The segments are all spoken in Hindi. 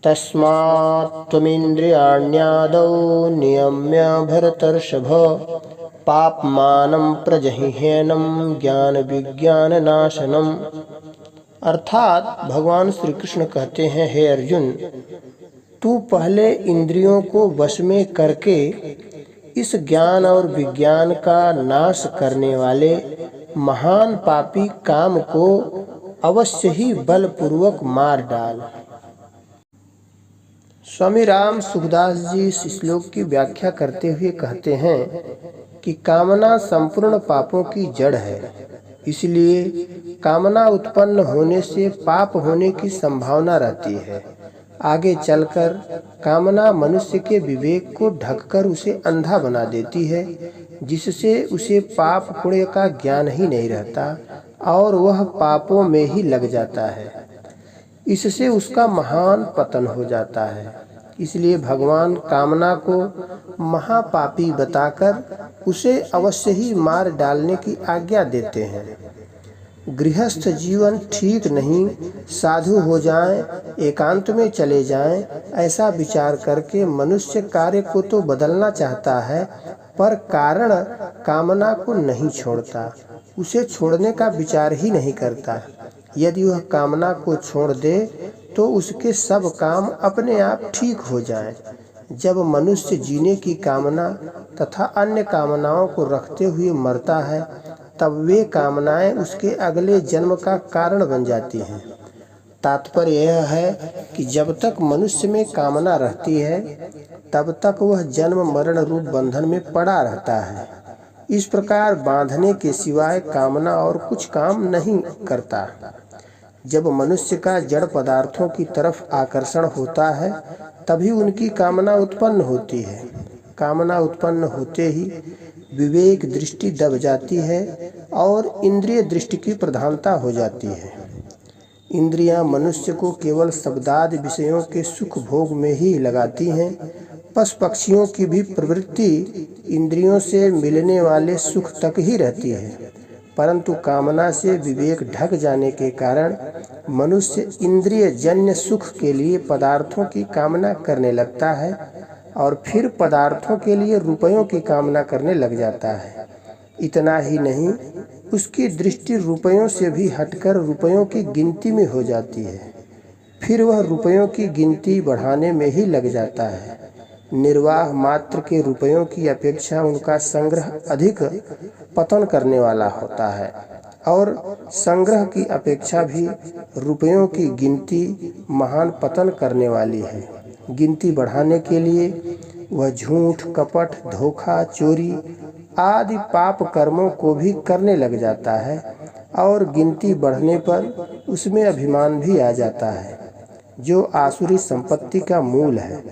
तस्मात् त्वमिन्द्रियाण्यादौ नियम्य भरतर्षभ पापमानं प्रजह्येनं ज्ञान विज्ञान नाशनम। अर्थात भगवान श्री कृष्ण कहते हैं, हे अर्जुन, तू पहले इंद्रियों को वश में करके इस ज्ञान और विज्ञान का नाश करने वाले महान पापी काम को अवश्य ही बलपूर्वक मार डाल। स्वामी राम सुखदास जी इस श्लोक की व्याख्या करते हुए कहते हैं कि कामना संपूर्ण पापों की जड़ है, इसलिए कामना उत्पन्न होने से पाप होने की संभावना रहती है। आगे चलकर कामना मनुष्य के विवेक को ढककर उसे अंधा बना देती है, जिससे उसे पाप पुण्य का ज्ञान ही नहीं रहता और वह पापों में ही लग जाता है। इससे उसका महान पतन हो जाता है। इसलिए भगवान कामना को महापापी बताकर उसे अवश्य ही मार डालने की आज्ञा देते हैं। गृहस्थ जीवन ठीक नहीं, साधु हो जाएं, एकांत में चले जाएं, ऐसा विचार करके मनुष्य कार्य को तो बदलना चाहता है, पर कारण कामना को नहीं छोड़ता, उसे छोड़ने का विचार ही नहीं करता। यदि वह कामना को छोड़ दे तो उसके सब काम अपने आप ठीक हो जाएं। जब मनुष्य जीने की कामना तथा अन्य कामनाओं को रखते हुए मरता है, तब वे कामनाएं उसके अगले जन्म का कारण बन जाती हैं। तात्पर्य यह है कि जब तक मनुष्य में कामना रहती है, तब तक वह जन्म मरण रूप बंधन में पड़ा रहता है। इस प्रकार बांधने के सिवाय कामना और कुछ काम नहीं करता। जब मनुष्य का जड़ पदार्थों की तरफ आकर्षण होता है, तभी उनकी कामना उत्पन्न होती है। कामना उत्पन्न होते ही विवेक दृष्टि दब जाती है और इंद्रिय दृष्टि की प्रधानता हो जाती है। इंद्रियां मनुष्य को केवल शब्दादि विषयों के सुख भोग में ही लगाती हैं। पशु पक्षियों की भी प्रवृत्ति इंद्रियों से मिलने वाले सुख तक ही रहती है, परंतु कामना से विवेक ढक जाने के कारण मनुष्य इंद्रिय जन्य सुख के लिए पदार्थों की कामना करने लगता है और फिर पदार्थों के लिए रुपयों की कामना करने लग जाता है। इतना ही नहीं, उसकी दृष्टि रुपयों से भी हटकर रुपयों की गिनती में हो जाती है। फिर वह रुपयों की गिनती बढ़ाने में ही लग जाता है। निर्वाह मात्र के रुपयों की अपेक्षा उनका संग्रह अधिक पतन करने वाला होता है और संग्रह की अपेक्षा भी रुपयों की गिनती महान पतन करने वाली है। गिनती बढ़ाने के लिए वह झूठ, कपट, धोखा, चोरी आदि पाप कर्मों को भी करने लग जाता है और गिनती बढ़ने पर उसमें अभिमान भी आ जाता है, जो आसुरी संपत्ति का मूल है।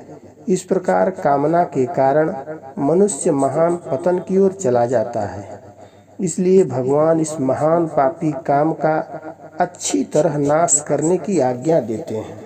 इस प्रकार कामना के कारण मनुष्य महान पतन की ओर चला जाता है। इसलिए भगवान इस महान पापी काम का अच्छी तरह नाश करने की आज्ञा देते हैं।